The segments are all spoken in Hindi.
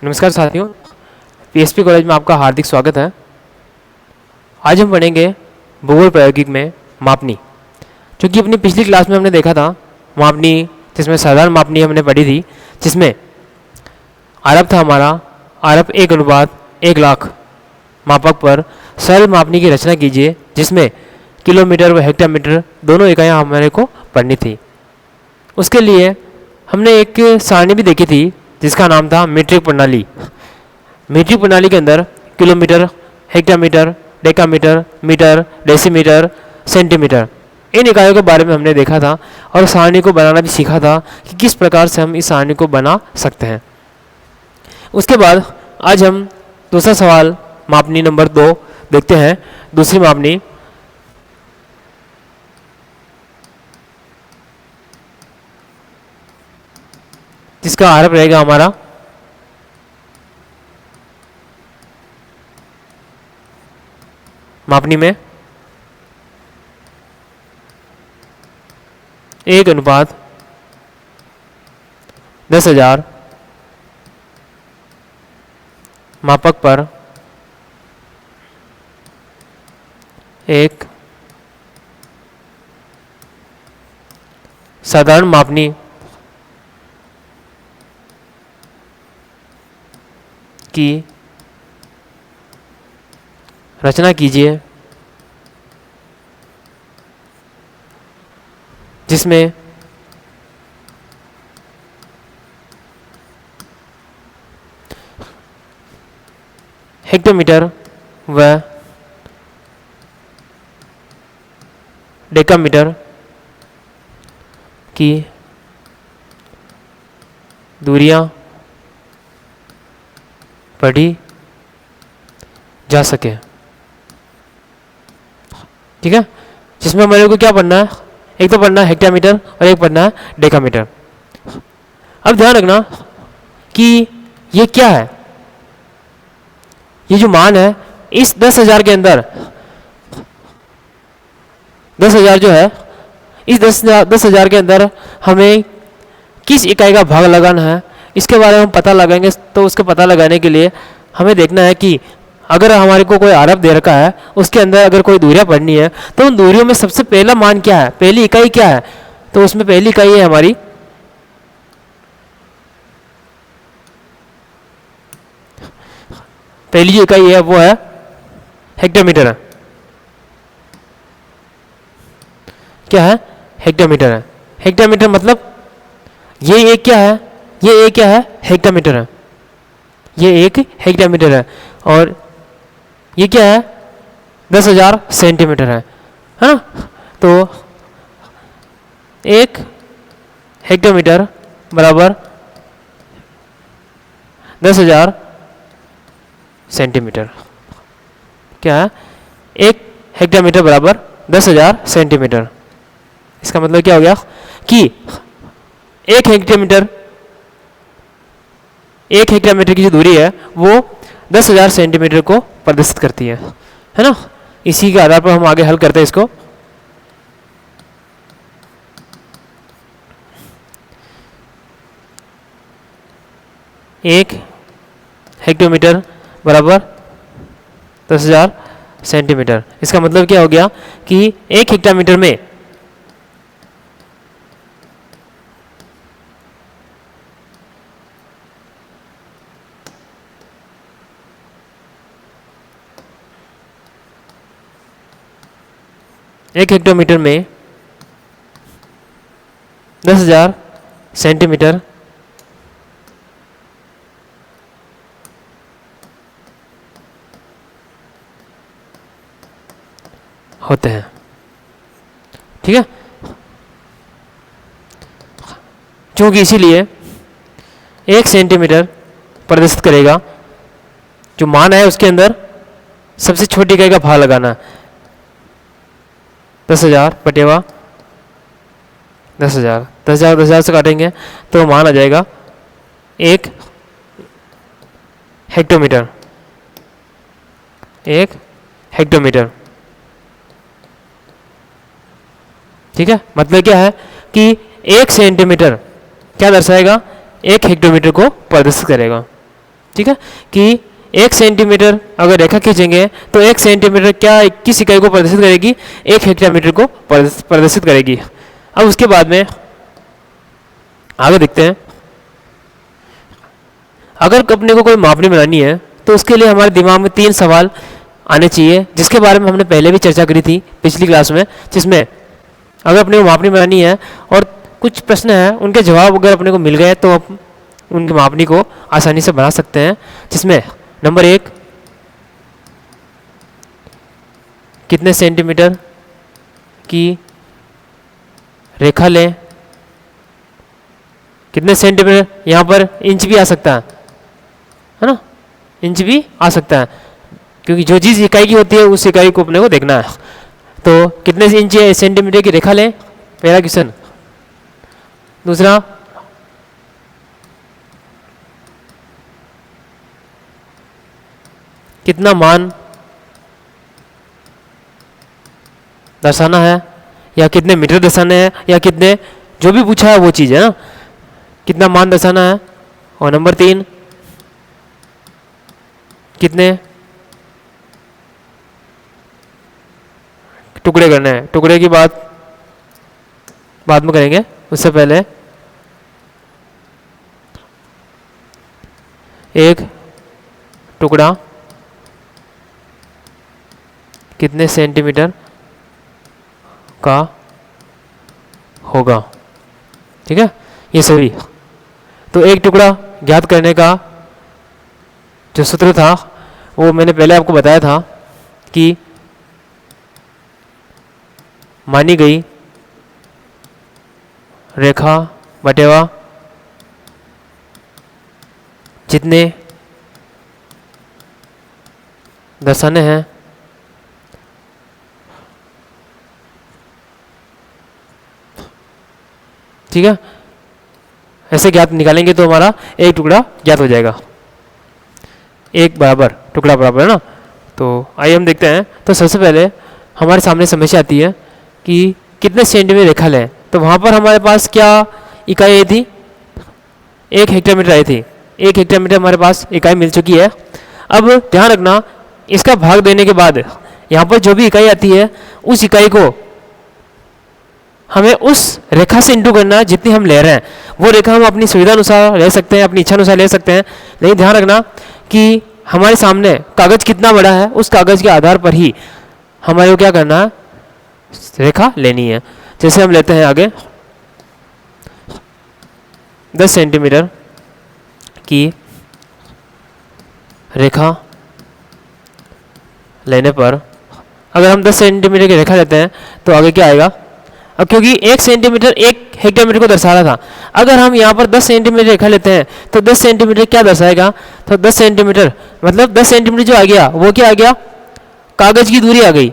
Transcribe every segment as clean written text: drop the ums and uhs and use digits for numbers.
नमस्कार साथियों, पीएसपी कॉलेज में आपका हार्दिक स्वागत है। आज हम पढ़ेंगे भूगोल प्रायोगिक में मापनी। क्योंकि अपनी पिछली क्लास में हमने देखा था मापनी, जिसमें साधारण मापनी हमने पढ़ी थी, जिसमें आरब था हमारा। आरब 1:1,00,000 मापक पर सरल मापनी की रचना कीजिए, जिसमें किलोमीटर व हेक्टामीटर दोनों इकाइयाँ हमारे को पढ़नी थी। उसके लिए हमने एक सारणी भी देखी थी जिसका नाम था मीट्रिक प्रणाली। मीट्रिक प्रणाली के अंदर kilometre, hectometre, decametre, metre, decimetre, centimetre, इन इकाइयों के बारे में हमने देखा था और सारणी को बनाना भी सीखा था कि किस प्रकार से हम इस सारणी को बना सकते हैं। उसके बाद आज हम दूसरा सवाल, मापनी नंबर 2 देखते हैं। दूसरी मापनी, जिसका आरभ रहेगा हमारा मापनी में 1:10,000 मापक पर एक साधारण मापनी की रचना कीजिए, जिसमें हेक्टोमीटर व डेकामीटर की दूरियां पढ़ी जा सके। ठीक है, जिसमें हमारे को क्या पढ़ना है, एक तो पढ़ना है हेक्टामीटर और एक पढ़ना है डेकामीटर। अब ध्यान रखना कि ये क्या है, ये जो मान है इस 10,000 के अंदर, 10,000 जो है, इस 10,000 के अंदर हमें किस इकाई का भाग लगाना है, इसके बारे में हम पता लगाएंगे। तो उसके पता लगाने के लिए हमें देखना है कि अगर हमारे को कोई आरब दे रखा है, उसके अंदर अगर कोई दूरियां पढ़नी है, तो उन दूरियों में सबसे पहला मान क्या है, पहली इकाई क्या है। तो उसमें पहली इकाई है हमारी पहली जो इकाई है वो है हेक्टोमीटर है। क्या है, हेक्टोमीटर है। हेक्टोमीटर मतलब ये एक क्या है, ये एक क्या है, हेक्टोमीटर है। ये एक हेक्टोमीटर है और ये क्या है, 10,000 सेंटीमीटर है ना। तो एक हेक्टोमीटर बराबर 10,000 सेंटीमीटर। क्या है, एक हेक्टोमीटर बराबर 10,000 सेंटीमीटर। इसका मतलब क्या हो गया कि एक हेक्टोमीटर की जो दूरी है वो 10,000 सेंटीमीटर को प्रदर्शित करती है ना। इसी के आधार पर हम आगे हल करते हैं इसको। एक हेक्टोमीटर बराबर 10,000 सेंटीमीटर। इसका मतलब क्या हो गया कि एक हेक्टोमीटर में एक हेक्टोमीटर में 10,000 सेंटीमीटर होते हैं। ठीक है, क्योंकि इसीलिए 1 सेंटीमीटर प्रदर्शित करेगा, जो मान है उसके अंदर सबसे छोटी इकाई का भाग लगाना है। 10,000 बटेवा 10,000, 10,000 से काटेंगे तो मान आ जाएगा 1 हेक्टोमीटर। 1 हेक्टोमीटर। ठीक है, मतलब क्या है कि 1 सेंटीमीटर क्या दर्शाएगा, 1 हेक्टोमीटर को प्रदर्शित करेगा। ठीक है, कि 1 सेंटीमीटर अगर रेखा खींचेंगे तो 1 सेंटीमीटर क्या किस इकाई को प्रदर्शित करेगी, 1 हेक्टोमीटर को प्रदर्शित करेगी। अब उसके बाद में आगे देखते हैं, अगर अपने को कोई मापनी बनानी है तो उसके लिए हमारे दिमाग में 3 सवाल आने चाहिए, जिसके बारे में हमने पहले भी चर्चा करी थी पिछली क्लास में, जिसमें अगर अपने को मापनी बनानी है और कुछ प्रश्न हैं उनके जवाब अगर अपने को मिल गए तो आप उनकी मापनी को आसानी से बना सकते हैं। जिसमें नंबर 1, कितने सेंटीमीटर की रेखा लें, कितने सेंटीमीटर, यहाँ पर इंच भी आ सकता है ना, इंच भी आ सकता है, क्योंकि जो चीज़ इकाई की होती है उस इकाई को अपने को देखना है। तो कितने इंच सेंटीमीटर की रेखा लें, पहला क्वेश्चन। दूसरा, कितना मान दर्शाना है, या कितने मीटर दर्शाने हैं, या कितने, जो भी पूछा है वो चीज़ है ना, कितना मान दर्शाना है। और नंबर 3, कितने टुकड़े करने हैं। टुकड़े की बात बाद में करेंगे, उससे पहले एक टुकड़ा कितने सेंटीमीटर का होगा, ठीक है, ये सभी। तो एक टुकड़ा ज्ञात करने का जो सूत्र था वो मैंने पहले आपको बताया था कि मानी गई रेखा बटेवा जितने दर्शाने हैं ठीक है, ऐसे ज्ञात निकालेंगे तो हमारा एक टुकड़ा ज्ञात हो जाएगा। एक बराबर टुकड़ा बराबर है ना। तो आइए हम देखते हैं। तो सबसे पहले हमारे सामने समस्या आती है कि कितने सेंटीमीटर रेखा लें। तो वहाँ पर हमारे पास क्या इकाई आई थी, 1 हेक्टोमीटर आई थी। 1 हेक्टोमीटर हमारे पास इकाई मिल चुकी है। अब ध्यान रखना, इसका भाग देने के बाद यहाँ पर जो भी इकाई आती है उस इकाई को हमें उस रेखा से इंटू करना है जितनी हम ले रहे हैं। वो रेखा हम अपनी सुविधा अनुसार ले सकते हैं, अपनी इच्छा अनुसार ले सकते हैं, लेकिन ध्यान रखना कि हमारे सामने कागज़ कितना बड़ा है उस कागज़ के आधार पर ही हमारे को क्या करना है, रेखा लेनी है। जैसे हम लेते हैं आगे 10 सेंटीमीटर की रेखा लेने पर अगर हम 10 सेंटीमीटर की रेखा लेते हैं तो आगे क्या आएगा। अब क्योंकि 1 सेंटीमीटर 1 हेक्टोमीटर को दर्शा रहा था, अगर हम यहाँ पर 10 सेंटीमीटर रेखा लेते हैं तो 10 सेंटीमीटर क्या दर्शाएगा। तो 10 सेंटीमीटर मतलब 10 सेंटीमीटर जो आ गया वो क्या आ गया, कागज़ की दूरी आ गई,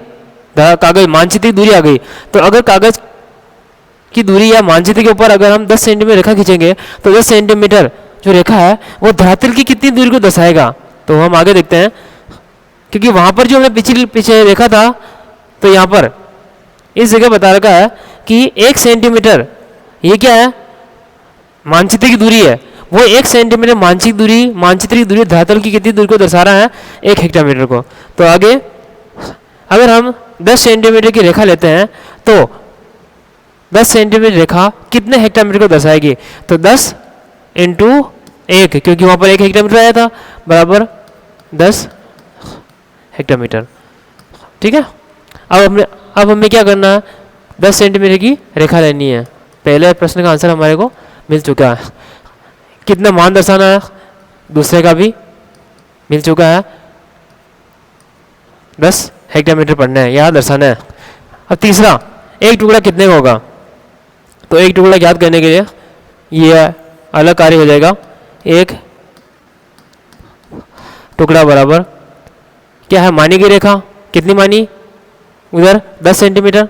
कागज़ मानचित्र की दूरी आ गई। तो अगर कागज़ की दूरी या मानचित्र के ऊपर अगर हम 10 सेंटीमीटर रेखा खींचेंगे तो 10 सेंटीमीटर जो रेखा है वो धरातल की कितनी दूरी को दर्शाएगा। तो हम आगे देखते हैं, क्योंकि वहाँ पर जो हमने पीछे रेखा था तो यहाँ पर इस जगह बता रखा है कि 1 सेंटीमीटर ये क्या है, मानचित्र की दूरी है। वो 1 सेंटीमीटर मानचित्र की दूरी धरातल की कितनी दूरी को दर्शा रहा है, 1 हेक्टोमीटर को। तो आगे अगर हम 10 सेंटीमीटर की रेखा लेते हैं तो 10 सेंटीमीटर रेखा कितने हेक्टोमीटर को दर्शाएगी। तो 10 इंटू 1, क्योंकि वहाँ पर 1 हेक्टोमीटर आया था, बराबर 10 हेक्टोमीटर। ठीक है, अब हमें क्या करना है, 10 सेंटीमीटर की रेखा लेनी है। पहले प्रश्न का आंसर हमारे को मिल चुका है, कितना मान दर्शाना है, दूसरे का भी मिल चुका है, 10 हेक्टोमीटर पढ़ना है या दर्शाना है। अब तीसरा, एक टुकड़ा कितने का होगा। तो एक टुकड़ा याद करने के लिए ये अलग कार्य हो जाएगा। एक टुकड़ा बराबर क्या है, मानी की रेखा कितनी मानी, उधर 10 सेंटीमीटर,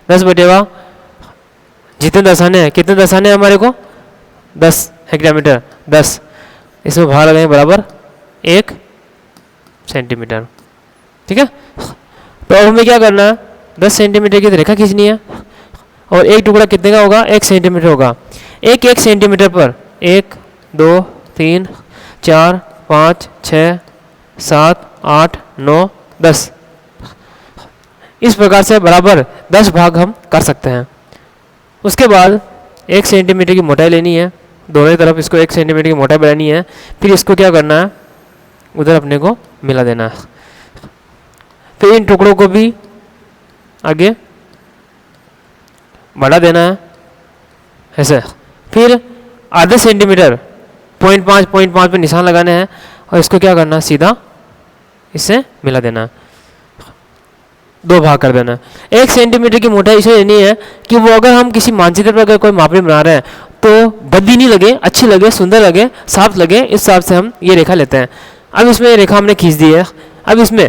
10 बटेवा जितने दर्शाने हैं, कितने दर्शाने हैं हमारे को, 10 हेक्टोमीटर, 10 इसमें भाग लगाएंगे बराबर 1 सेंटीमीटर। ठीक है, तो अब हमें क्या करना है, 10 सेंटीमीटर की रेखा खींचनी है और एक टुकड़ा कितने का होगा, 1 सेंटीमीटर होगा। 1 सेंटीमीटर पर 1 2 3 4 5, 6, 7, 8, 9, 10। इस प्रकार से बराबर 10 भाग हम कर सकते हैं। उसके बाद 1 सेंटीमीटर की मोटाई लेनी है, दोनों तरफ इसको 1 सेंटीमीटर की मोटाई बनानी है। फिर इसको क्या करना है, उधर अपने को मिला देना है। फिर इन टुकड़ों को भी आगे बढ़ा देना है ऐसे। फिर आधे सेंटीमीटर 0.5 पे निशान लगाने हैं और इसको क्या करना है, सीधा इससे मिला देना है, 2 भाग कर देना है। 1 सेंटीमीटर की मोटाई इसे लेनी है कि वो अगर हम किसी मानचित्र पर अगर कोई मापनी बना रहे हैं तो भद्दी नहीं लगे, अच्छी लगे, सुंदर लगे, साफ लगे, इस हिसाब से हम ये रेखा लेते हैं। अब इसमें रेखा हमने खींच दी है। अब इसमें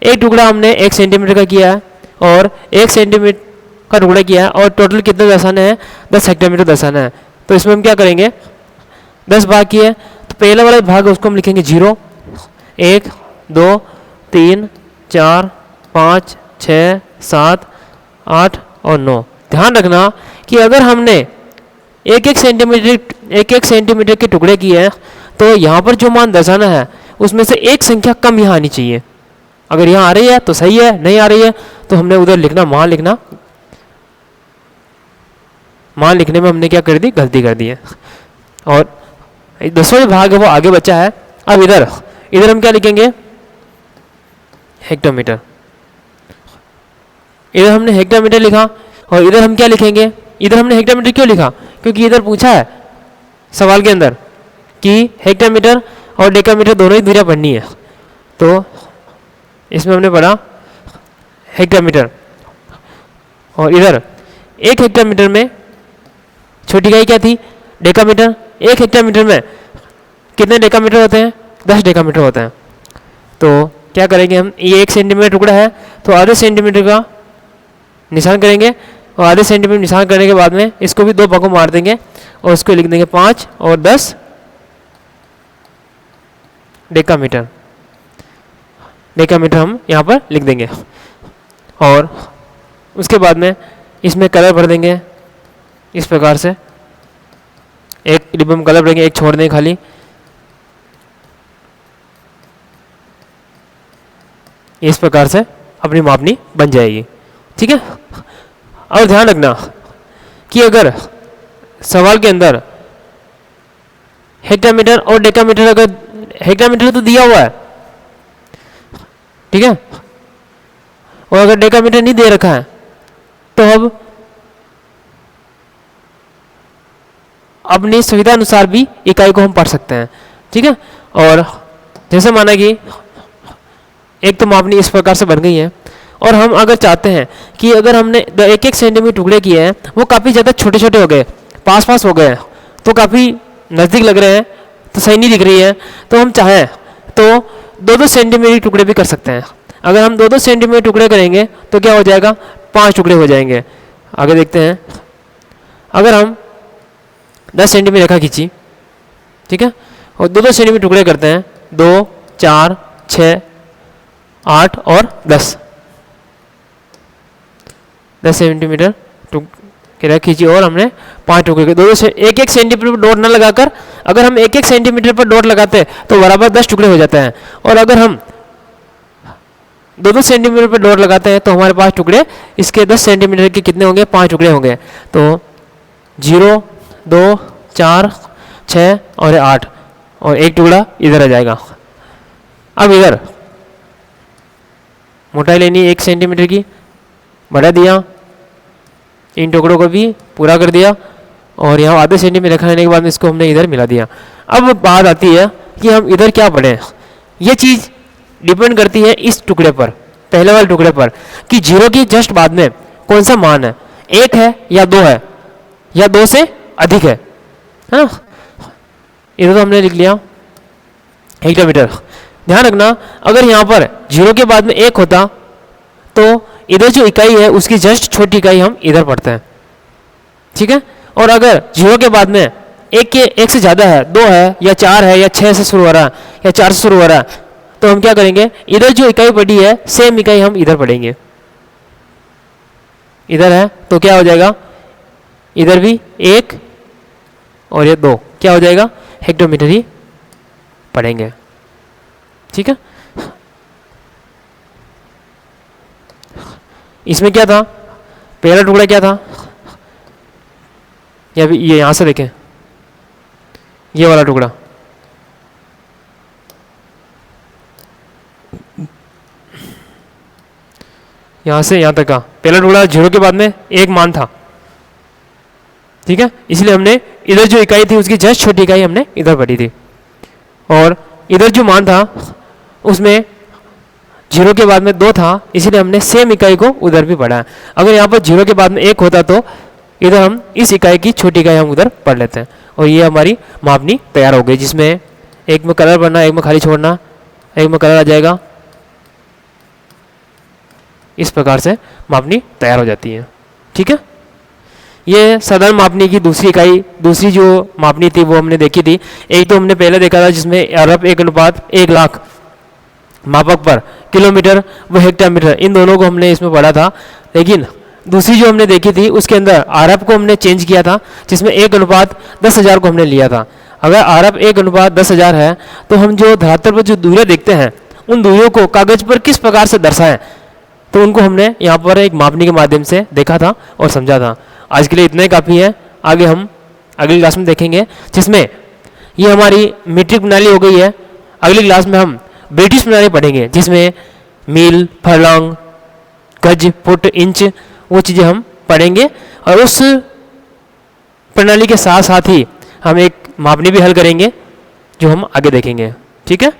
एक टुकड़ा हमने 1 सेंटीमीटर का किया है और 1 सेंटीमीटर का टुकड़ा किया है और टोटल कितने दर्शाना है, 10 हेक्टोमीटर दर्शाना है। तो इसमें हम क्या करेंगे, 10 भाग किए तो पहला वाला भाग उसको हम लिखेंगे 0, 1, 2, 3, 4, 5, 6, 7, 8 और 9। ध्यान रखना कि अगर हमने एक एक सेंटीमीटर के टुकड़े किए हैं तो यहाँ पर जो मान दर्शाना है उसमें से एक संख्या कम यहाँ आनी चाहिए। अगर यहाँ आ रही है तो सही है, नहीं आ रही है तो हमने उधर लिखना, मान लिखना। मान लिखने में हमने क्या कर दी, गलती कर दी है। और 10वां भाग है वो आगे बचा है। अब इधर हम क्या लिखेंगे, हेक्टोमीटर। इधर हमने हेक्टोमीटर लिखा और इधर हम क्या लिखेंगे, इधर हमने हेक्टोमीटर क्यों लिखा, क्योंकि इधर पूछा है सवाल के अंदर कि हेक्टोमीटर और डेकामीटर दोनों ही दूरियां पढ़नी है। तो इसमें हमने पढ़ा हेक्टोमीटर। और इधर 1 हेक्टोमीटर में छोटी इकाई क्या थी, डेकामीटर। 1 हेक्टोमीटर में कितने डेकामीटर होते हैं, 10 डेकामीटर होते हैं। तो क्या करेंगे हम, ये 1 सेंटीमीटर टुकड़ा है तो आधे सेंटीमीटर का निशान करेंगे और आधे सेंटीमीटर निशान करने के बाद में इसको भी 2 भागों मार देंगे और इसको लिख देंगे 5 और 10 डेकामीटर। डेकामीटर हम यहाँ पर लिख देंगे और उसके बाद में इसमें कलर भर देंगे इस प्रकार से। एक डिब्बे में कलर भरेंगे, एक छोड़ देंगे खाली। इस प्रकार से अपनी मापनी बन जाएगी, ठीक है। और ध्यान रखना कि अगर सवाल के अंदर हेक्टोमीटर और डेकामीटर, अगर हेक्टोमीटर तो दिया हुआ है, ठीक है, और अगर डेकामीटर नहीं दे रखा है तो अब अपनी सुविधा अनुसार भी इकाई को हम पढ़ सकते हैं, ठीक है। और जैसे माना कि एक तो मापनी इस प्रकार से बन गई है और हम अगर चाहते हैं कि अगर हमने 1-1 सेंटीमीटर टुकड़े किए हैं वो काफ़ी ज़्यादा छोटे छोटे हो गए, पास पास हो गए हैं, तो काफ़ी नज़दीक लग रहे हैं, तो सही नहीं दिख रही है, तो हम चाहें तो 2-2 सेंटीमीटर टुकड़े भी कर सकते हैं। अगर हम 2-2 सेंटीमीटर टुकड़े करेंगे तो क्या हो जाएगा, 5 टुकड़े हो जाएंगे। आगे देखते हैं, अगर हम 10 सेंटीमीटर रेखा खींची, ठीक है, और 2-2 सेंटीमीटर टुकड़े करते हैं, 2, 4, 6, 8 और 10 सेंटीमीटर की रेखा खींची और हमने 5 टुकड़े के 2-2 से 1-1 सेंटीमीटर पर डॉट न लगाकर, अगर हम 1-1 सेंटीमीटर पर डॉट लगाते तो बराबर 10 टुकड़े हो जाते हैं। और अगर हम 2-2 सेंटीमीटर पर डॉट लगाते हैं तो हमारे पास टुकड़े इसके 10 सेंटीमीटर के कितने होंगे, 5 टुकड़े होंगे। तो 0, 2, 4, 6 और 8 और एक टुकड़ा इधर आ जाएगा। अब इधर मोटाई लेनी 1 सेंटीमीटर की, बढ़ा दिया, इन टुकड़ों को भी पूरा कर दिया और यहाँ आधे सेंटीमीटर रेखा लेने के बाद में इसको हमने इधर मिला दिया। अब बात आती है कि हम इधर क्या पढ़ें। ये चीज़ डिपेंड करती है इस टुकड़े पर, पहले वाले टुकड़े पर, कि 0 की जस्ट बाद में कौन सा मान है, 1 है या 2 है या 2 से अधिक है ना। इधर तो हमने लिख लिया हेक्टोमीटर। ध्यान रखना अगर यहाँ पर 0 के बाद में 1 होता तो इधर जो इकाई है उसकी जस्ट छोटी इकाई हम इधर पढ़ते हैं, ठीक है। और अगर 0 के बाद में 1 से ज़्यादा है, 2 है या 4 है या 6 से शुरू हो रहा है या 4 से शुरू हो रहा है, तो हम क्या करेंगे, इधर जो इकाई पड़ी है सेम इकाई हम इधर पढ़ेंगे। इधर है तो क्या हो जाएगा, इधर भी 1 और ये 2 क्या हो जाएगा, हेक्टोमीटर ही पढ़ेंगे। ठीक है, इसमें क्या था, पहला टुकड़ा क्या था, या ये यहां से देखें, ये वाला टुकड़ा, यहां से यहां तक का पहला टुकड़ा 0 के बाद में एक मान था। ठीक है, इसलिए हमने इधर जो इकाई थी उसकी जस्ट छोटी इकाई हमने इधर पढ़ी थी, और इधर जो मान था उसमें 0 के बाद में 2 था, इसलिए हमने सेम इकाई को उधर भी पढ़ा है। अगर यहाँ पर 0 के बाद में 1 होता तो इधर हम इस इकाई की छोटी इकाई हम उधर पढ़ लेते हैं, और ये हमारी मापनी तैयार हो गई, जिसमें एक में कलर भरना, एक में खाली छोड़ना, एक में कलर आ जाएगा। इस प्रकार से मापनी तैयार हो जाती है। ठीक है, ये साधारण मापनी की दूसरी इकाई, दूसरी जो मापनी थी वो हमने देखी थी। एक तो हमने पहले देखा था जिसमें अरब 1:1,00,000 मापक पर किलोमीटर व हेक्टामीटर, इन दोनों को हमने इसमें पढ़ा था। लेकिन दूसरी जो हमने देखी थी उसके अंदर अरब को हमने चेंज किया था, जिसमें 1:10,000 को हमने लिया था। अगर अरब 1:10,000 है तो हम जो धरातल पर जो दूरियां देखते हैं उन दूरियों को कागज पर किस प्रकार से दर्शाएं, तो उनको हमने यहाँ पर एक मापनी के माध्यम से देखा था और समझा था। आज के लिए इतना ही काफ़ी है, आगे हम अगली क्लास में देखेंगे, जिसमें ये हमारी मीट्रिक प्रणाली हो गई है। अगली क्लास में हम ब्रिटिश प्रणाली पढ़ेंगे, जिसमें मील, फरलॉन्ग, गज, फुट, इंच, वो चीज़ें हम पढ़ेंगे, और उस प्रणाली के साथ साथ ही हम एक मापनी भी हल करेंगे जो हम आगे देखेंगे। ठीक है।